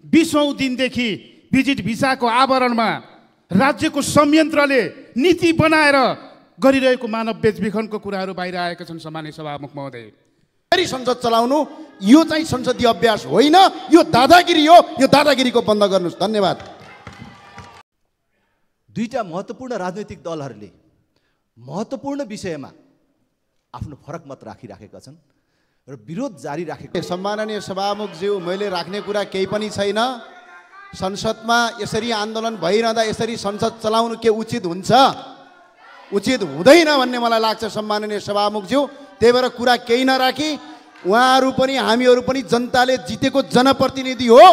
20औं दिनदेखि भिजिट भिसाको आवरणमा राज्यको संयन्त्रले नीति बनाएर गरिरहेको मानव बेचबिखनको कुराहरू बाहिर आएका छन्। सम्माननीय सभामुख महोदय, संसद चलाउनु यो चाहिँ संसदीय अभ्यास होइन, यो दादागिरी हो। यो दादागिरीको बन्द गर्नुहोस्। धन्यवाद। दुईटा महत्त्वपूर्ण राजनैतिक दलहरूले महत्त्वपूर्ण विषयमा आफ्नो फरक मत राखिराखेका छन् र विरोध जारी राखेको। सम्माननीय सभामुखज्यू, मैले राख्ने कुरा केही पनि छैन। संसदमा यसरी आन्दोलन भइरहँदा यसरी संसद चलाउनु के उचित हुन्छ? उचित हुँदैन भन्ने मलाई लाग्छ सम्माननीय सभामुखज्यू। त्यही भएर कुरा केही नराखी उहाँहरू पनि हामीहरू पनि जनताले जितेको जनप्रतिनिधि हो।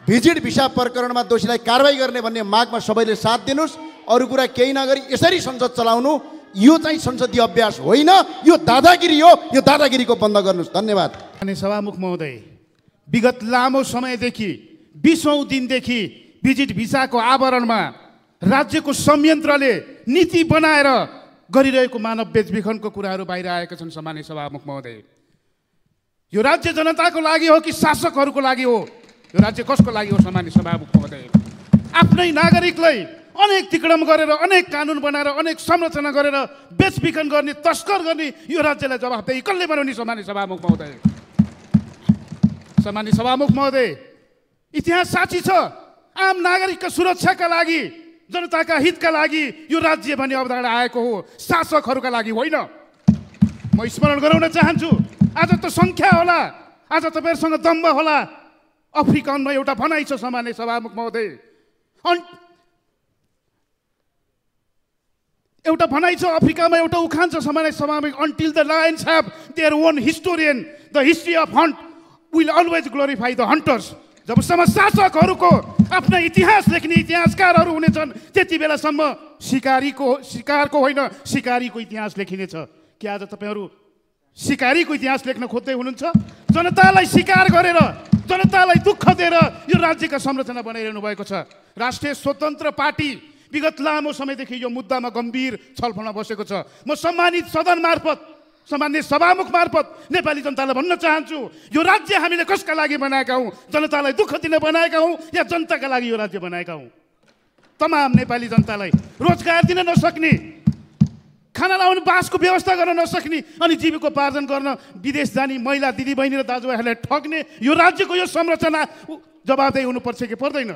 भिजिट भिसा प्रकरणमा दोषीलाई कारबाही गर्ने भन्ने मागमा सबैले साथ दिनुहोस्। अरू कुरा केही नगरी यसरी संसद चलाउनु यो चाहिँ संसदीय अभ्यास होइन, यो दादागिरी हो। यो दादागिरीको बन्द गर्नुहोस्। धन्यवाद। अनि सभामुख महोदय, विगत लामो समयदेखि 20औं दिनदेखि भिजिट भिसाको आवरणमा राज्यको संयन्त्रले नीति बनाएर गरिरहेको मानव बेचबिखनको कुराहरू बाहिर आएका छन्। सम्माननीय सभामुख महोदय, यो राज्य जनताको लागि हो कि शासकहरूको लागि हो? यो राज्य कसको लागि हो? सम्माननीय सभामुख महोदय, आफ्नै नागरिकलाई अनेक तिक्रम गरेर, अनेक कानुन बनाएर, अनेक संरचना गरेर बेचबिखन गर्ने, तस्कर गर्ने यो राज्यलाई जवाफदेही कसले बनाउने? सम्माननीय सभामुख महोदय, सम्माननीय सभामुख महोदय, इतिहास साक्षी छ। आम नागरिकको सुरक्षाका लागि, जनताका हितका लागि यो राज्य भन्ने अवधारणा आएको हो, शासकहरूका लागि होइन। म स्मरण गराउन चाहन्छु, आज त सङ्ख्या होला, आज तपाईँहरूसँग दम्ब होला। अफ्रिकामा एउटा भनाइ छ सम्माननीय सभामुख महोदय, एउटा भनाइ छ, अफ्रिकामा एउटा उखान छ सम्माननीय सभामुख, until the lions have their own historian, the history of hunt will always glorify the hunters। जबसम्म शासकहरूको आफ्ना इतिहास लेख्ने इतिहासकारहरू हुनेछन् त्यति बेलासम्म शिकारको होइन, शिकारीको इतिहास लेखिनेछ। के आज तपाईँहरू शिकारीको इतिहास लेख्न खोज्दै हुनुहुन्छ? जनतालाई शिकार गरेर, जनतालाई दुःख दिएर यो राज्यका संरचना बनाइरहनु भएको छ। राष्ट्रिय स्वतन्त्र पार्टी विगत लामो समयदेखि यो मुद्दामा गम्भीर छलफलमा बसेको छ। म सम्मानित सदन मार्फत, सम्माननीय सभामुख मार्फत नेपाली जनतालाई भन्न चाहन्छु, यो राज्य हामीले कसका लागि बनाएका हौँ? जनतालाई दुःख दिन बनाएका हौँ या जनताका लागि यो राज्य बनाएका हौँ? तमाम नेपाली जनतालाई रोजगार दिन नसक्ने, खाना लाउने बासको व्यवस्था गर्न नसक्ने अनि जीविकोपार्जन गर्न विदेश जाने महिला दिदीबहिनी र दाजुभाइहरूलाई ठग्ने यो राज्यको यो संरचना जवाबदेही हुनुपर्छ कि पर्दैन?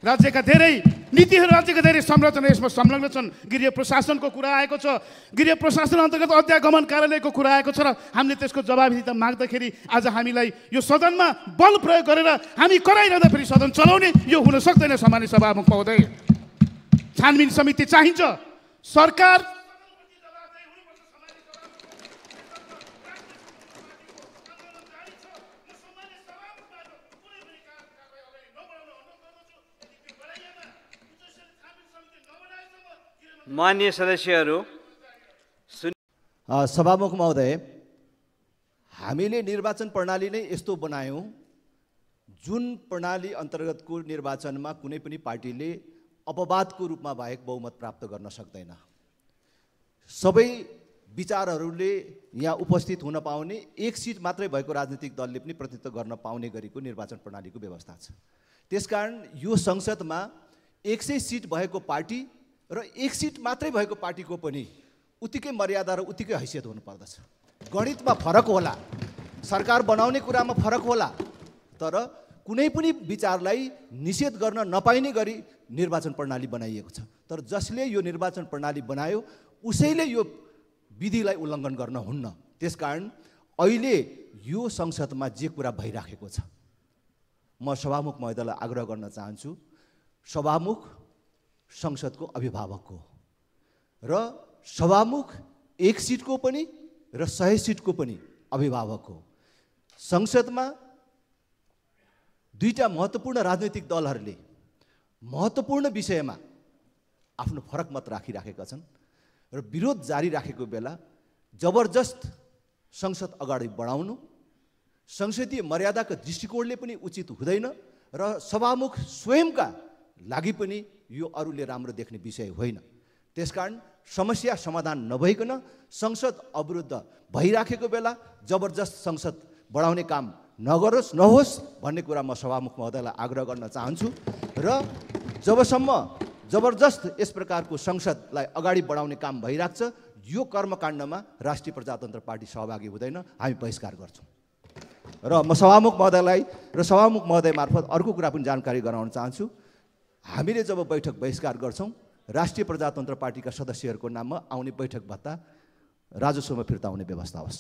राज्यका धेरै नीतिहरू, राज्यका धेरै संरचना यसमा संलग्न छन्। गृह प्रशासनको कुरा आएको छ, गृह प्रशासन अन्तर्गत अध्यागमन कार्यालयको कुरा आएको छ र हामीले त्यसको जवाबदिता माग्दाखेरि आज हामीलाई यो सदनमा बल प्रयोग गरेर हामी कराइरहँदा फेरि सदन चलाउने यो हुन सक्दैन। सम्माननीय सभामुख महोदय, छानबिन समिति चाहिन्छ। सरकार मान्य सदस्यहरू, सभामुख महोदय, हामीले निर्वाचन प्रणाली नै यस्तो बनायौँ जुन प्रणाली अन्तर्गतको निर्वाचनमा कुनै पनि पार्टीले अपवादको रूपमा बाहेक बहुमत प्राप्त गर्न सक्दैन। सबै विचारहरूले यहाँ उपस्थित हुन पाउने, एक सिट मात्रै भएको राजनीतिक दलले पनि प्रतिनिधित्व गर्न पाउने गरेको निर्वाचन प्रणालीको व्यवस्था छ। त्यसकारण यो संसदमा 100 सिट भएको पार्टी र 1 सिट मात्रै भएको पार्टीको पनि उत्तिकै मर्यादा र उत्तिकै हैसियत हुनुपर्दछ। गणितमा फरक होला, सरकार बनाउने कुरामा फरक होला, तर कुनै पनि विचारलाई निषेध गर्न नपाइने गरी निर्वाचन प्रणाली बनाइएको छ। तर जसले यो निर्वाचन प्रणाली बनायो उसैले यो विधिलाई उल्लङ्घन गर्न हुन्न। त्यसकारण अहिले यो संसदमा जे कुरा भइराखेको छ, म सभामुख महोदयलाई आग्रह गर्न चाहन्छु, सभामुख संसदको अभिभावक हो र सभामुख 1 सिटको पनि र 100 सिटको पनि अभिभावक हो। संसदमा दुईटा महत्त्वपूर्ण राजनैतिक दलहरूले महत्त्वपूर्ण विषयमा आफ्नो फरक मत राखिराखेका छन् र विरोध जारी राखेको बेला जबरजस्त संसद अगाडि बढाउनु संसदीय मर्यादाको दृष्टिकोणले पनि उचित हुँदैन र सभामुख स्वयंका लागि पनि यो अरूले राम्रो देख्ने विषय होइन। त्यसकारण समस्या समाधान नभइकन संसद अवरुद्ध भइराखेको बेला जबरजस्त संसद बढाउने काम नहोस् भन्ने कुरा म सभामुख महोदयलाई आग्रह गर्न चाहन्छु। र जबसम्म जबरजस्त यस प्रकारको संसदलाई अगाडि बढाउने काम भइरहेको छ, यो कर्मकाण्डमा राष्ट्रिय प्रजातन्त्र पार्टी सहभागी हुँदैन, हामी बहिष्कार गर्छौँ। र म सभामुख महोदयलाई र सभामुख महोदय मार्फत अर्को कुरा पनि जानकारी गराउन चाहन्छु। हामीले जब बैठक बहिष्कार गर्छौँ, राष्ट्रिय प्रजातन्त्र पार्टीका सदस्यहरूको नाममा आउने बैठक भत्ता राजस्वमा फिर्ता हुने व्यवस्था होस्।